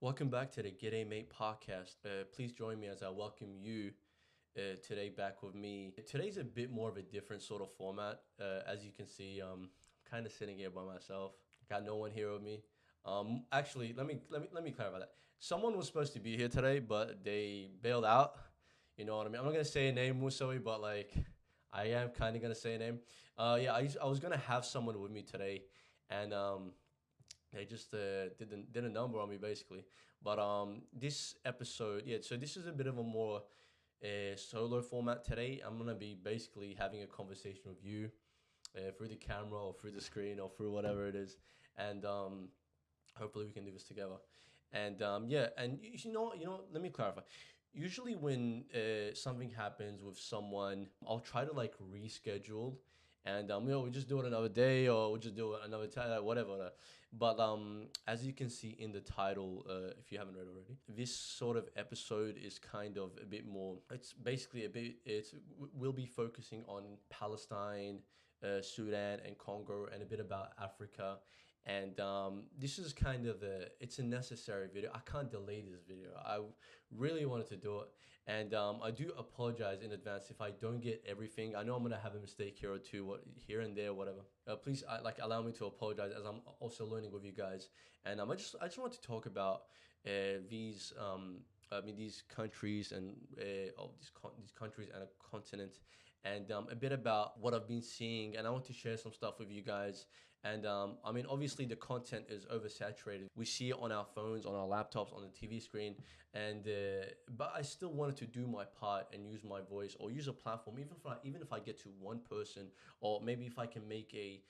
Welcome back to the G'day Mate podcast. Please join me as I welcome you today back with me. Today's a bit more of a different sort of format. As you can see, I'm kind of sitting here by myself. Got no one here with me. Actually, let me clarify that. Someone was supposed to be here today, but they bailed out. You know what I mean? I'm not gonna say a name, Musawi, but like I am kind of gonna say a name. Yeah, I was gonna have someone with me today, and they just did a number on me basically. But this episode, yeah. So this is a bit of a more solo format today. I'm gonna be basically having a conversation with you through the camera or through the screen or through whatever it is, and hopefully we can do this together. And yeah, and you know, let me clarify. Usually when something happens with someone, I'll try to like reschedule, and we just do it another day or we'll just do it another time, whatever. But as you can see in the title, if you haven't read already, this sort of episode is kind of a bit more. It's basically a bit. We'll be focusing on Palestine, Sudan, and Congo, and a bit about Africa. And this is kind of it's a necessary video. I can't delay this video. I really wanted to do it. And I do apologize in advance if I don't get everything. I know I'm gonna have a mistake here or two, here and there, whatever. Please, allow me to apologize as I'm also learning with you guys. And I just want to talk about these these countries and these countries and a continent, and a bit about what I've been seeing. And I want to share some stuff with you guys. And obviously the content is oversaturated. We see it on our phones, on our laptops, on the TV screen, and but I still wanted to do my part and use my voice or use a platform, even if I get to one person, or maybe if I can make a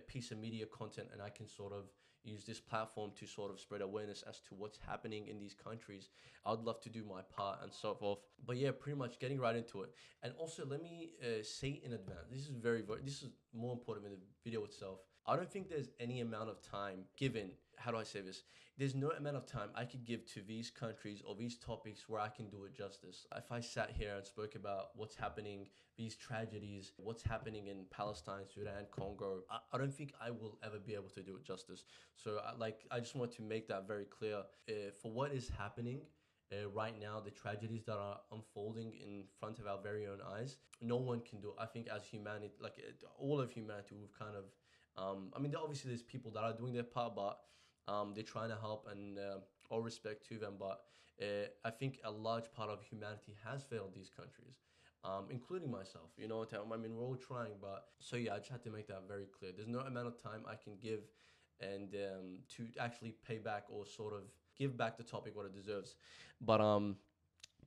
piece of media content and I can sort of use this platform to sort of spread awareness as to what's happening in these countries. I'd love to do my part and so forth. But yeah, pretty much getting right into it. And also, let me say in advance, this is this is more important than the video itself. I don't think there's any amount of time given. How do I say this? There's no amount of time I could give to these countries or these topics where I can do it justice. If I sat here and spoke about what's happening, these tragedies, what's happening in Palestine, Sudan, Congo, I don't think I will ever be able to do it justice. So I just want to make that very clear. For what is happening right now, the tragedies that are unfolding in front of our very own eyes, no one can do it. I think as humanity, all of humanity, we've kind of obviously there's people that are doing their part, but they're trying to help, and all respect to them. But I think a large part of humanity has failed these countries, including myself. You know what I mean? We're all trying, but so yeah, I just had to make that very clear. There's no amount of time I can give, and to actually pay back or sort of give back the topic what it deserves. But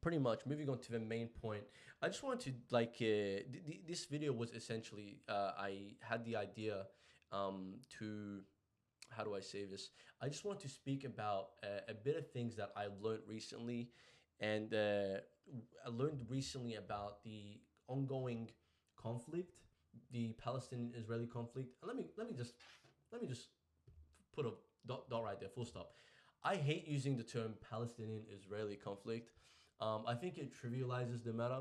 pretty much moving on to the main point, I just wanted to this video was essentially I had the idea to, how do I say this? I just want to speak about a bit of things that I learned recently, and I learned recently about the ongoing conflict, the Palestinian-Israeli conflict. And let me just put a dot right there, full stop. I hate using the term Palestinian-Israeli conflict. I think it trivializes the matter.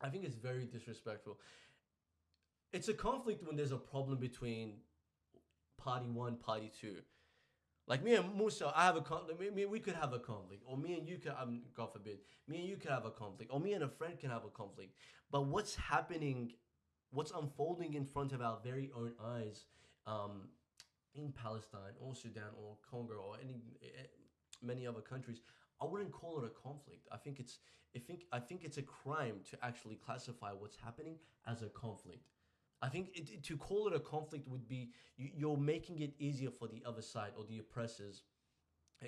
I think it's very disrespectful. It's a conflict when there's a problem between party one, party two. Like me and Musa, I have a conflict. We could have a conflict, or me and you could, God forbid, me and you could have a conflict, or me and a friend can have a conflict. But what's happening, what's unfolding in front of our very own eyes, um, in Palestine or Sudan or Congo or many other countries, I wouldn't call it a conflict. I think it's a crime to actually classify what's happening as a conflict. I think to call it a conflict would be you're making it easier for the other side or the oppressors.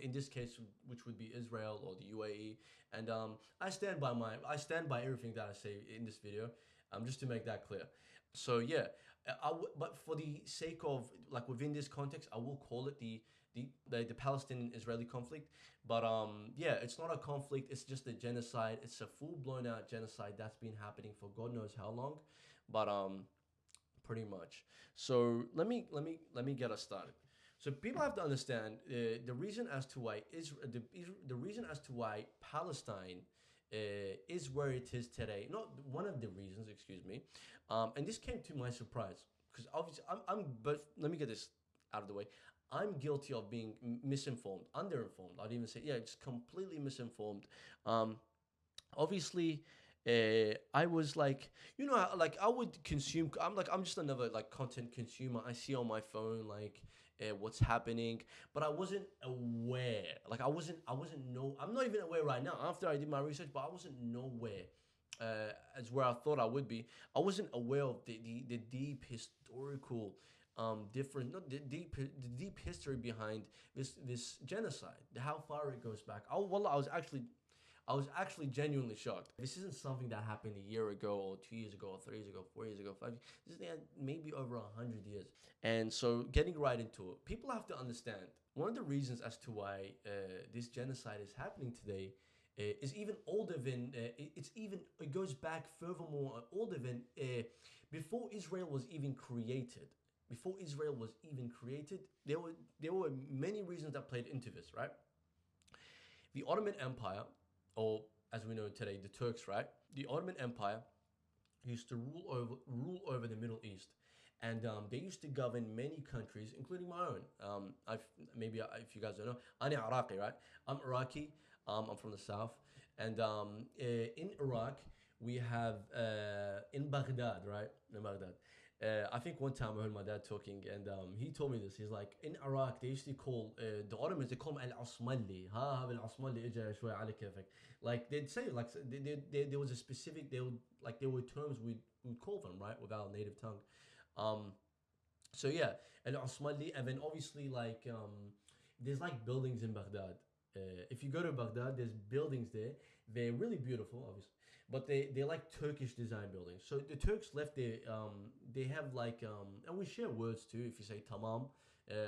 In this case, which would be Israel or the UAE, and I stand by everything that I say in this video, just to make that clear. So yeah, but for the sake of like within this context, I will call it the Palestinian-Israeli conflict. But yeah, it's not a conflict. It's just a genocide. It's a full blown out genocide that's been happening for God knows how long. But pretty much. So let me get us started. So people have to understand the reason as to why the reason as to why Palestine is where it is today. Not one of the reasons, excuse me. And this came to my surprise because obviously but let me get this out of the way. I'm guilty of being misinformed, underinformed. I'd even say, yeah, just completely misinformed. Um, Obviously, I was like, like I would consume. I'm just another like content consumer. I see on my phone like what's happening, but I wasn't aware. Like I wasn't no. I'm not even aware right now. After I did my research, but I wasn't nowhere as where I thought I would be. I wasn't aware of the deep historical different not the deep history behind this genocide, how far it goes back. I was actually genuinely shocked. This isn't something that happened a year ago or 2 years ago or 3 years ago, 4 years ago, 5 years. This is maybe over 100 years. And so getting right into it, people have to understand one of the reasons as to why this genocide is happening today is even older than it goes back furthermore older than before Israel was even created. Before Israel was even created, there were many reasons that played into this, right? The Ottoman Empire, or as we know today, the Turks, right? The Ottoman Empire used to rule over the Middle East, and they used to govern many countries, including my own. If you guys don't know, I'm Iraqi, right? I'm Iraqi. I'm from the south, and in Iraq we have in Baghdad, right? In Baghdad. I think one time I heard my dad talking, and he told me this. He's like, in Iraq, they used to call the Ottomans. They call them Al Asmali. Ha, هذا العصملي إجا شوي على كيفك. Like they'd say, like there was a specific. There were terms we'd call them, right, with our native tongue. Um, so yeah, Al Asmali, and then obviously there's like buildings in Baghdad. If you go to Baghdad, there's buildings there. They're really beautiful, obviously, but they're like Turkish design buildings. So the Turks left there. They have and we share words too. If you say tamam,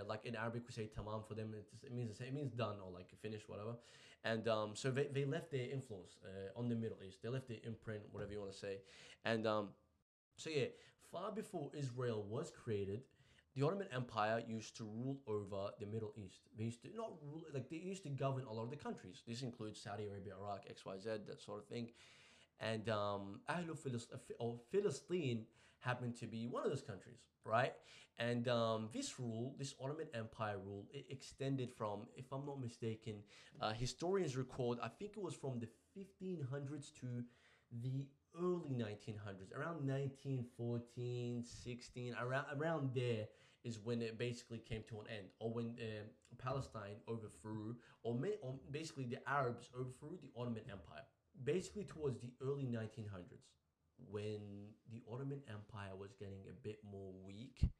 like in Arabic we say tamam for them. It means the same. It means done or like finished, whatever. And so they left their influence on the Middle East. They left their imprint, whatever you want to say. And so yeah, far before Israel was created, the Ottoman Empire used to rule over the Middle East. They used to not rule, like they used to govern a lot of the countries. This includes Saudi Arabia, Iraq, XYZ, that sort of thing. And Philistine happened to be one of those countries, right? And this Ottoman Empire rule, it extended from, if I'm not mistaken, historians record, I think it was from the 1500s to the early 1900s, around 1914, 16, around there is when it basically came to an end, or when Palestine overthrew, or basically the Arabs overthrew the Ottoman Empire. Basically, towards the early 1900s, when the Ottoman Empire was getting a bit more weak,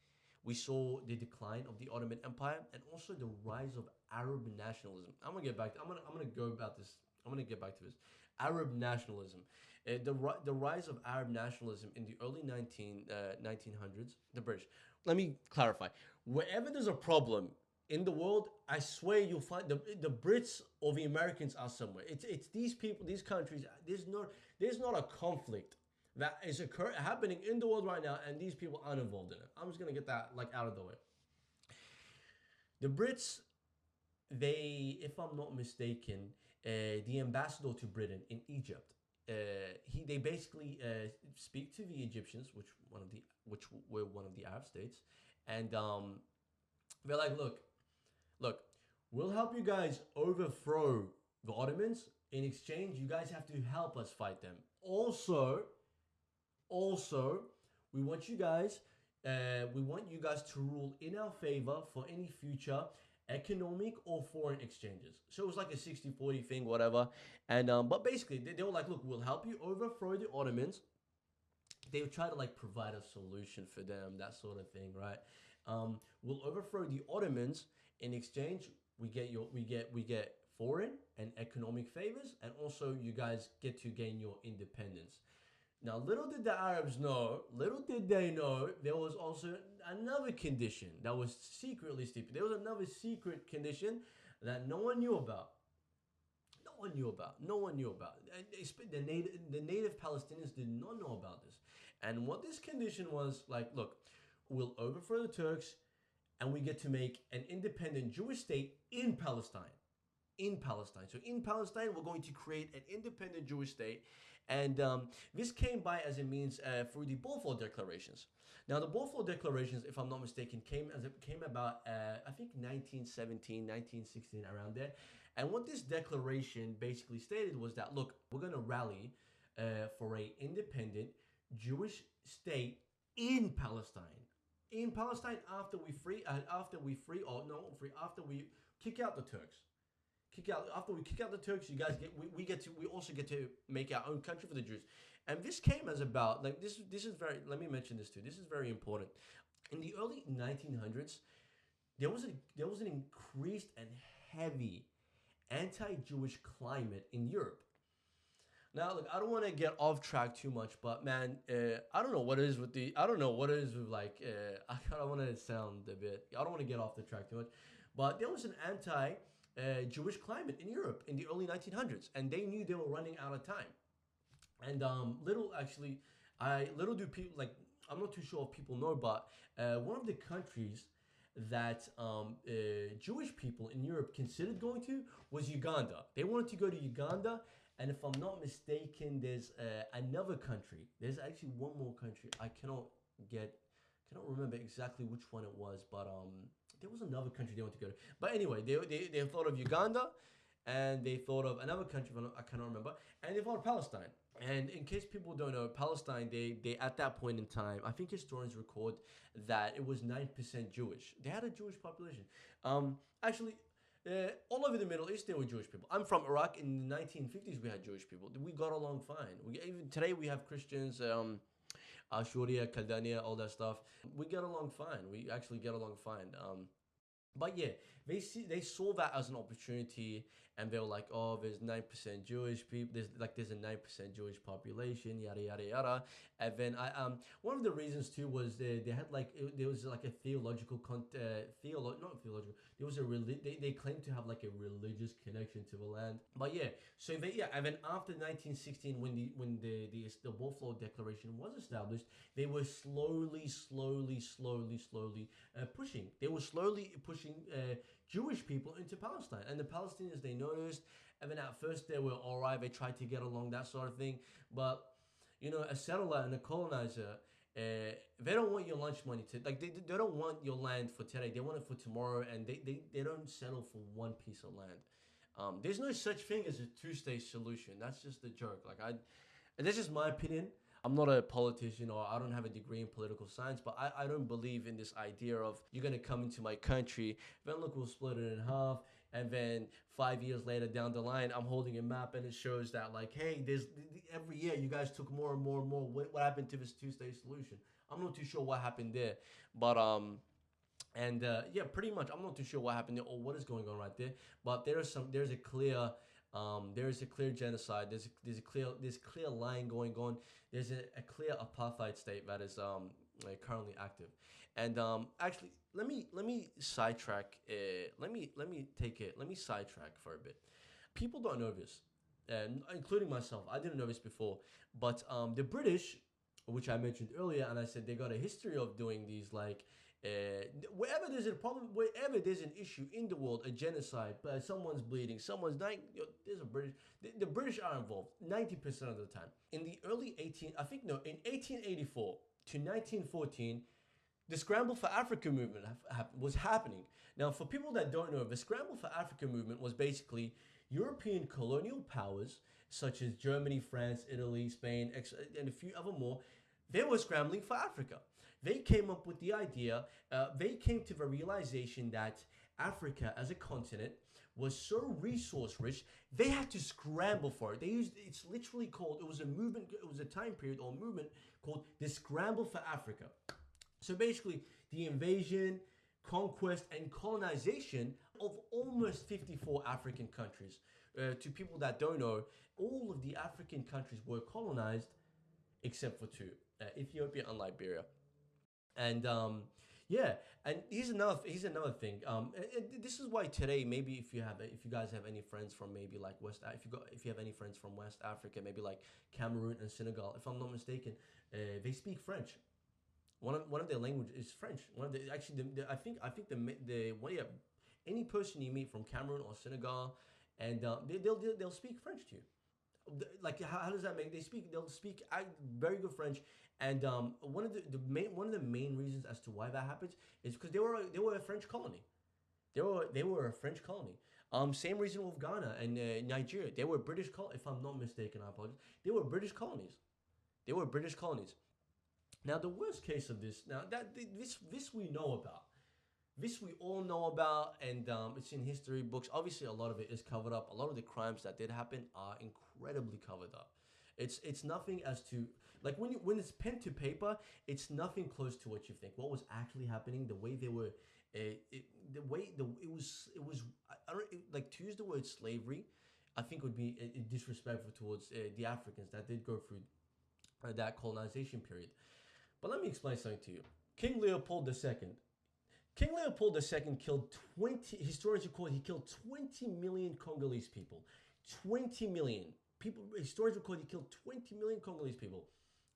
we saw the decline of the Ottoman Empire and also the rise of Arab nationalism. I'm gonna get back. I'm gonna go about this. I'm gonna get back to this. Arab nationalism. The rise of Arab nationalism in the early 1900s, the British. Let me clarify. Wherever there's a problem in the world, I swear you'll find the Brits or the Americans are somewhere. It's these people, these countries. There's not a conflict that is happening in the world right now, and these people aren't involved in it. I'm just gonna get that like out of the way. The Brits, if I'm not mistaken, the ambassador to Britain in Egypt, they basically speak to the Egyptians, which were one of the Arab states, and they're like, look, we'll help you guys overthrow the Ottomans. In exchange, you guys have to help us fight them. Also, we want you guys, to rule in our favor for any future economic or foreign exchanges. So it was like a 60-40 thing, whatever. And but basically, they were like, look, we'll help you overthrow the Ottomans. They would try to like provide a solution for them, that sort of thing, right? We'll overthrow the Ottomans. In exchange, we get foreign and economic favors, and also you guys get to gain your independence. Now, little did the Arabs know, little did they know, there was also another condition that was secretly stipulated. There was another secret condition that no one knew about. No one knew about. And the native Palestinians did not know about this. And what this condition was, like, look, we'll overthrow the Turks, and we get to make an independent Jewish state in Palestine. in Palestine. So in Palestine, we're going to create an independent Jewish state. And this came by as a means through the Balfour Declarations. Now, the Balfour Declarations, if I'm not mistaken, came about, I think, 1917, 1916, around there. And what this declaration basically stated was that, look, we're going to rally for a independent Jewish state in Palestine. In Palestine, after we kick out the Turks. After we kick out the Turks, you guys we also get to make our own country for the Jews. And this came as about, like, this is very, let me mention this too. This is very important. In the early 1900s, there was an increased and heavy anti-Jewish climate in Europe. Now, look, I don't want to get off track too much, but man, I don't know what it is with like, I don't want to sound a bit, I don't want to get off the track too much, but there was an anti-Jewish climate in Europe in the early 1900s, and they knew they were running out of time. And little do people, like, I'm not too sure if people know, but one of the countries that Jewish people in Europe considered going to was Uganda. They wanted to go to Uganda. And if I'm not mistaken, there's another country. There's actually one more country. I cannot remember exactly which one it was, but there was another country they wanted to go to. But anyway, they thought of Uganda, and they thought of another country, I cannot remember, and they thought of Palestine. And in case people don't know, Palestine, they at that point in time, I think historians record that it was 9% Jewish. They had a Jewish population. Actually, all over the Middle East, there were Jewish people. I'm from Iraq. In the 1950s, we had Jewish people. We got along fine. Even today, we have Christians, Ashuria, Kaldania, all that stuff. We get along fine. We actually get along fine. But yeah, they saw that as an opportunity, and they were like, oh, there's 9% Jewish people. There's a 9% Jewish population, yada yada yada. And then one of the reasons too was they had there was like a theological not theological. There was they claimed to have like a religious connection to the land. But yeah, so and then after 1916, when the Balfour Declaration was established, they were slowly pushing. They were slowly pushing Jewish people into Palestine, and the Palestinians, they noticed. And then at first they were all right. They tried to get along, that sort of thing. But a settler and a colonizer, they don't want your lunch money they don't want your land for today. They want it for tomorrow, and they don't settle for one piece of land. There's no such thing as a two-state solution. That's just a joke. And this is my opinion. I'm not a politician, or I don't have a degree in political science, but I don't believe in this idea of you're going to come into my country, then look, we'll split it in half, and then 5 years later down the line, I'm holding a map and it shows that, like, hey, there's every year you guys took more and more and more. What happened to this two-state solution? I'm not too sure what happened there, but yeah, pretty much I'm not too sure what happened there or what is going on right there. But there's a clear genocide. There's a clear line going on. There's a clear apartheid state that is currently active. And actually, let me sidetrack. Let me sidetrack for a bit. People don't know this, and including myself. I didn't know this before, but the British, which I mentioned earlier, and I said they got a history of doing these, like, wherever there's a problem, wherever there's an issue in the world, a genocide, but someone's bleeding, someone's dying, there's a British. The British are involved 90% of the time. In the early in 1884 to 1914, the Scramble for Africa movement was happening. Now, for people that don't know, the Scramble for Africa movement was basically European colonial powers such as Germany, France, Italy, Spain, and a few other more. They were scrambling for Africa. They came up with the idea, they came to the realization that Africa as a continent was so resource rich, they had to scramble for it. It's literally called, it was a movement, it was a time period or movement called the Scramble for Africa. So basically, the invasion, conquest, and colonization of almost 54 African countries. To people that don't know, all of the African countries were colonized except for two, Ethiopia and Liberia. And yeah, and here's another thing. This is why today, maybe if you guys have any friends from maybe like if you have any friends from West Africa, maybe like Cameroon and Senegal, if I'm not mistaken, they speak French. One of their languages is French. I think any person you meet from Cameroon or Senegal, and they'll speak French to you. Like how does that make? They'll speak very good French, and one of the main reasons as to why that happens is because they were a French colony. They were a French colony. Same reason with Ghana and Nigeria. They were British if I'm not mistaken, I apologize. They were British colonies. They were British colonies. Now the worst case of this, now that this we know about, this we all know about, and it's in history books. Obviously, a lot of it is covered up. A lot of the crimes that did happen are incredibly covered up. It's nothing as to like when it's pen to paper, it's nothing close to what you think. What was actually happening, the way they were, the way the it was I don't like to use the word slavery. I think would be disrespectful towards the Africans that did go through that colonization period. But let me explain something to you. King Leopold II. King Leopold II killed 20, historians record he killed 20 million Congolese people. 20 million. People, historians record he killed 20 million Congolese people.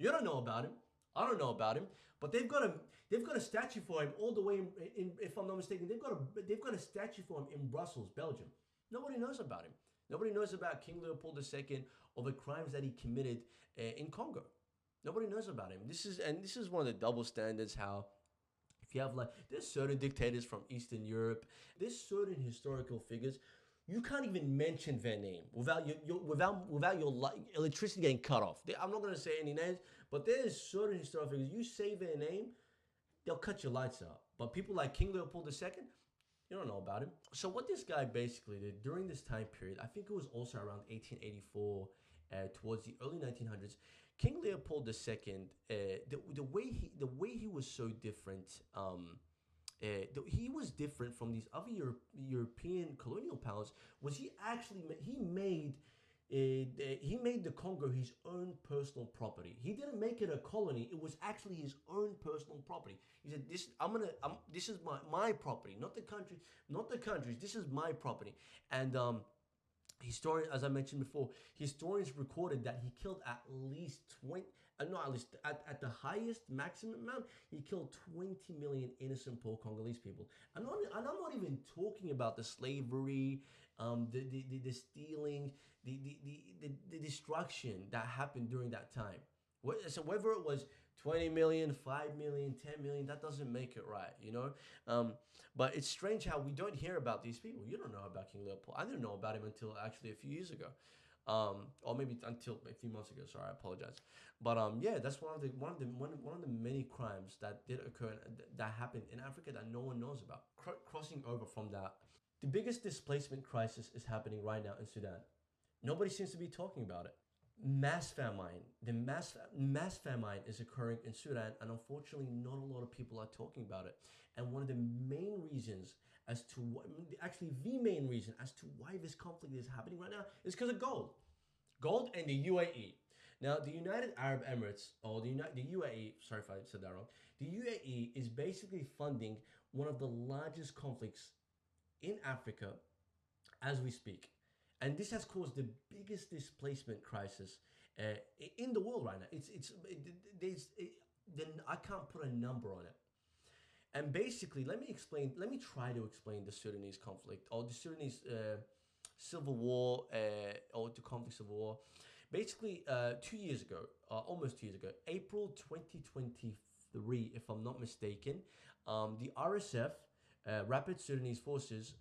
You don't know about him. I don't know about him. But they've got a statue for him all the way in if I'm not mistaken, they've got a statue for him in Brussels, Belgium. Nobody knows about him. Nobody knows about King Leopold II or the crimes that he committed in Congo. Nobody knows about him. This is one of the double standards. How if you have like there's certain dictators from Eastern Europe, there's certain historical figures you can't even mention their name without your electricity getting cut off. I'm not gonna say any names, but there's certain historical figures. You say their name, they'll cut your lights out. But people like King Leopold II, you don't know about him. So what this guy basically did during this time period, I think it was also around 1884, towards the early 1900s. King Leopold II, the way he was so different, he was different from these other European colonial powers. Was he actually he made the Congo his own personal property. He didn't make it a colony. It was actually his own personal property. He said, this is my property, not the country, not the countries. This is my property." And historian, as I mentioned before, historians recorded that he killed at least 20, not at least, at the highest maximum amount, he killed 20 million innocent poor Congolese people. And I'm not even talking about the slavery, the stealing, the destruction that happened during that time. So whether it was 20 million, 5 million, 10 million, that doesn't make it right, you know? But it's strange how we don't hear about these people. You don't know about King Leopold. I didn't know about him until actually a few years ago. Or maybe until a few months ago. Sorry, I apologize. But yeah, that's one of the many crimes that did occur that happened in Africa that no one knows about. Crossing over from that, the biggest displacement crisis is happening right now in Sudan. Nobody seems to be talking about it. Mass famine. The mass famine is occurring in Sudan, and unfortunately, not a lot of people are talking about it. And one of the main reasons as to actually the main reason as to why this conflict is happening right now is because of gold and the UAE. Now, the United Arab Emirates, or the UAE, sorry if I said that wrong, the UAE is basically funding one of the largest conflicts in Africa as we speak. And this has caused the biggest displacement crisis in the world right now. I can't put a number on it. And basically, let me try to explain the Sudanese conflict or the Sudanese civil war or the conflict civil war. Basically, 2 years ago, almost 2 years ago, April 2023, if I'm not mistaken, the RSF, Rapid Sudanese Forces,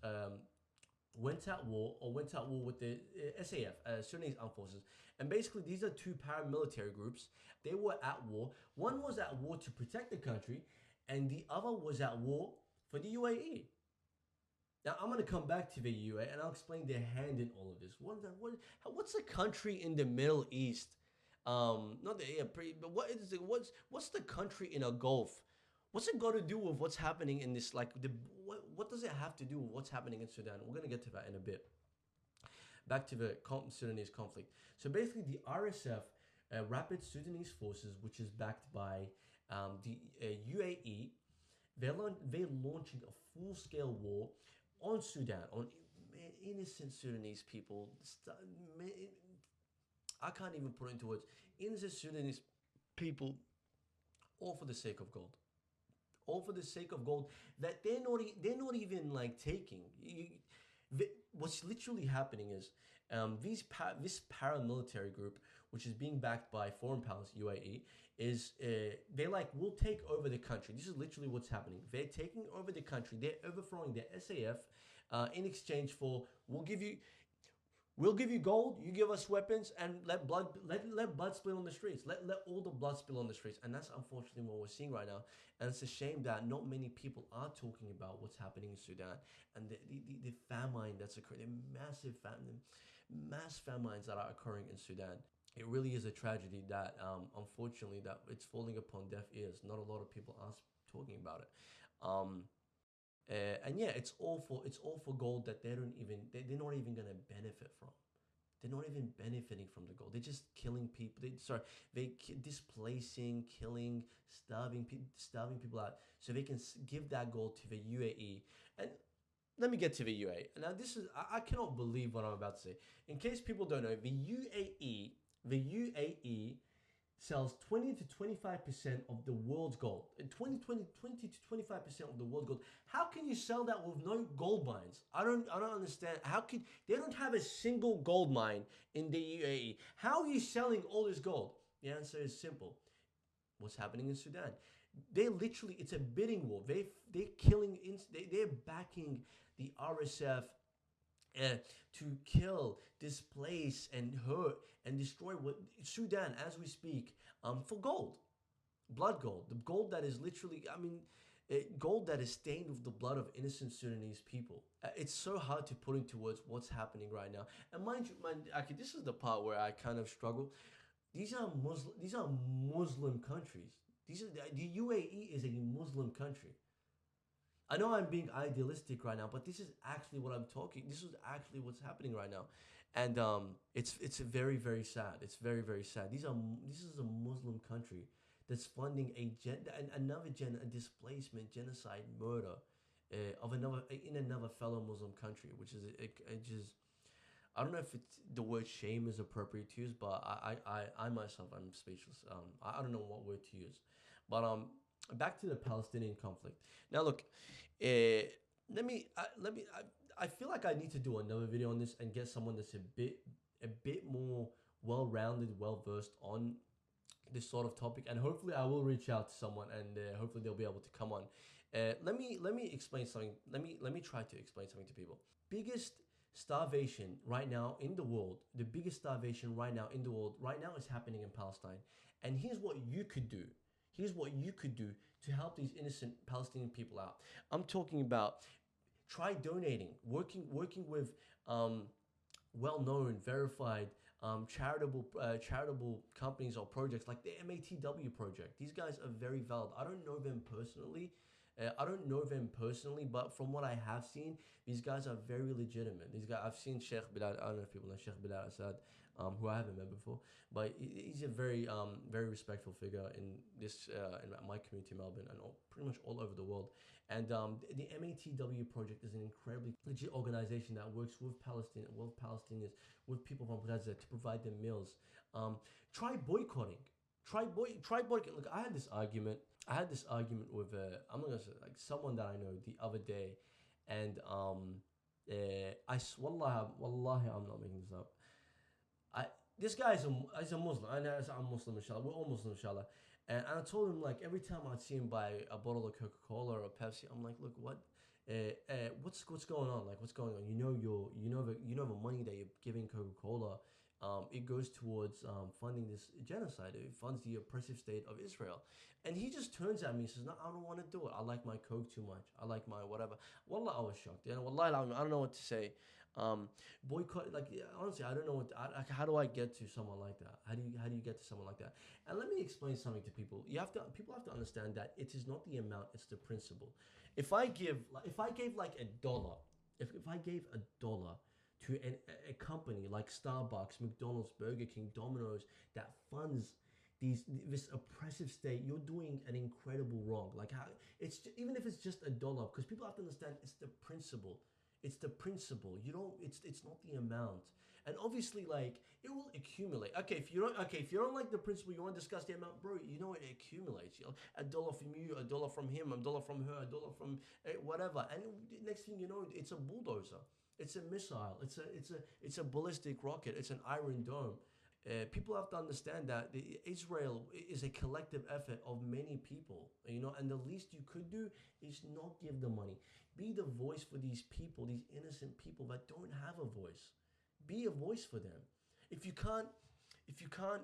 went at war with the SAF, Sudanese Armed Forces. And basically, these are two paramilitary groups. They were at war. One was at war to protect the country, and the other was at war for the UAE. Now, I'm going to come back to the UAE, and I'll explain their hand in all of this. What's a country in the Middle East? Not the but what's the country in a Gulf? What's it got to do with what's happening in this? What does it have to do with what's happening in Sudan? We're going to get to that in a bit. Back to the Sudanese conflict. So basically, the RSF, Rapid Sudanese Forces, which is backed by the UAE, they're launching a full-scale war on Sudan, on innocent Sudanese people. I can't even put it into words. Innocent Sudanese people, all for the sake of gold. All for the sake of gold that they're not even like taking. What's literally happening is this paramilitary group, which is being backed by foreign powers, UAE, is they like will take over the country. This is literally what's happening. They're taking over the country. They're overthrowing the SAF in exchange for we'll give you gold, you give us weapons, and let blood spill on the streets. Let all the blood spill on the streets. And that's unfortunately what we're seeing right now. And it's a shame that not many people are talking about what's happening in Sudan and the famine that's occurring, the mass famines that are occurring in Sudan. It really is a tragedy that unfortunately that it's falling upon deaf ears. Not a lot of people are talking about it. Um, and yeah, it's awful. It's all for gold that they're not even gonna benefit from. They're not even benefiting from the gold. They're just killing people. Displacing, killing, starving people out, so they can give that gold to the UAE. And let me get to the UAE. Now, this is I cannot believe what I'm about to say. In case people don't know, the UAE sells 20 to 25% of the world's gold. 20 to 25% of the world's gold. How can you sell that with no gold mines? I don't understand. How can they don't have a single gold mine in the UAE? How are you selling all this gold? The answer is simple. What's happening in Sudan? They literally, it's a bidding war. They're backing the RSF to kill, displace, and hurt and destroy what Sudan as we speak for gold, blood gold, the gold that is literally, gold that is stained with the blood of innocent Sudanese people. It's so hard to put into words what's happening right now. And okay, this is the part where I kind of struggle. These are Muslim countries. The UAE is a Muslim country. I know I'm being idealistic right now, but this is actually what I'm talking. This is actually what's happening right now, and it's very very sad. It's very very sad. This is a Muslim country that's funding a displacement, genocide, murder of another fellow Muslim country, which is it just. I don't know if the word shame is appropriate to use, but I myself I'm speechless. I don't know what word to use, but back to the Palestinian conflict. Now look, uh, I feel like I need to do another video on this and get someone that's a bit more well-rounded, well-versed on this sort of topic, and hopefully I will reach out to someone and hopefully they'll be able to come on. Let me explain something. Let me try to explain something to people. Biggest starvation right now in the world, the biggest starvation right now in the world right now is happening in Palestine. And here's what you could do. Here's what you could do to help these innocent Palestinian people out. I'm talking about try donating, working with well-known, verified charitable companies or projects like the MATW project. These guys are very valid. I don't know them personally. But from what I have seen, these guys are very legitimate. These guys, I've seen Sheikh Bilal. I don't know if people know Sheikh Bilal Assad, who I haven't met before, but he's a very respectful figure in my community in Melbourne and pretty much all over the world. And the MATW project is an incredibly legit organization that works with Palestinians, with people from Gaza to provide them meals. Try boycotting. Try boycotting. Look, I had this argument with I'm not gonna say like someone that I know the other day, and wallahi I'm not making this up. This guy is a Muslim. I know I'm Muslim, inshallah. We're all Muslim, inshallah. And I told him, like, every time I'd see him buy a bottle of Coca-Cola or a Pepsi, I'm like, look, what's going on? Like, what's going on? You know the money that you're giving Coca-Cola, it goes towards funding this genocide. It funds the oppressive state of Israel. And he just turns at me and says, no, I don't want to do it. I like my Coke too much. I like my whatever. Wallah, I was shocked. Yeah, wallahi, I don't know what to say. Boycott, like, honestly, I don't know how do I get to someone like that? How do you get to someone like that? And let me explain something to people. People have to understand that it is not the amount, it's the principle. If I gave like a dollar, if I gave a dollar to a company like Starbucks, McDonald's, Burger King, Domino's that funds this oppressive state, you're doing an incredible wrong. Like, how even if it's just a dollar, because people have to understand it's the principle. It's the principle. You don't. It's not the amount. And obviously, like, it will accumulate. Okay, if you don't like the principle, you want to discuss the amount, bro. You know it accumulates. You know, a dollar from you, a dollar from him, a dollar from her, a dollar from whatever. And next thing you know, it's a bulldozer. It's a missile. It's a ballistic rocket. It's an Iron Dome. People have to understand that Israel is a collective effort of many people, and the least you could do is not give them money. Be the voice for these people, these innocent people that don't have a voice. Be a voice for them. If you can't, if you can't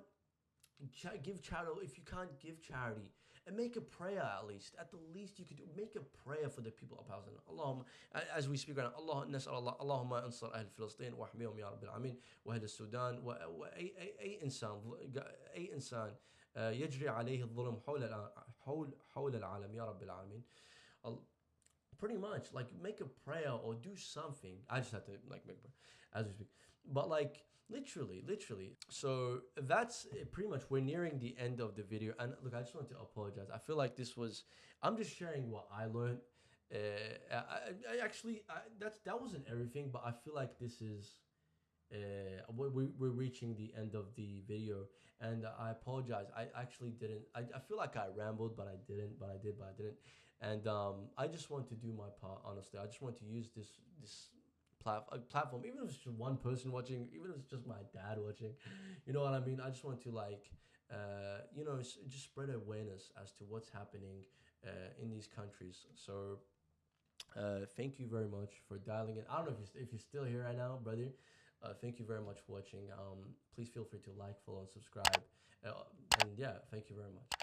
give charity, if you can't give charity, and make a prayer at least. At the least you could do, make a prayer for the people of Palestine. Allahumma, as we speak right now, Allah nas'al Allah, Allahumma ansar ahl Palestine wa ahmiyhum ya rabbil alamin wa ahl Sudan wa أي إنسان أي إنسان يجري عليه الظلم حول العالم يا رب العالمين. Pretty much like make a prayer or do something. I just have to like make a prayer as we speak, but like literally. So that's it, pretty much. We're nearing the end of the video, and look, I just want to apologize. I feel like this was, I'm just sharing what I learned. I actually that wasn't everything, but I feel like this is we're reaching the end of the video, and I apologize. I actually didn't. I feel like I rambled, but I didn't. But I did, but I didn't. And I just want to do my part. Honestly, I just want to use this platform, even if it's just one person watching, even if it's just my dad watching. You know what I mean? I just want to like, just spread awareness as to what's happening in these countries. So thank you very much for dialing in. I don't know if you're still here right now, brother. Thank you very much for watching. Please feel free to like, follow, and subscribe. And yeah, thank you very much.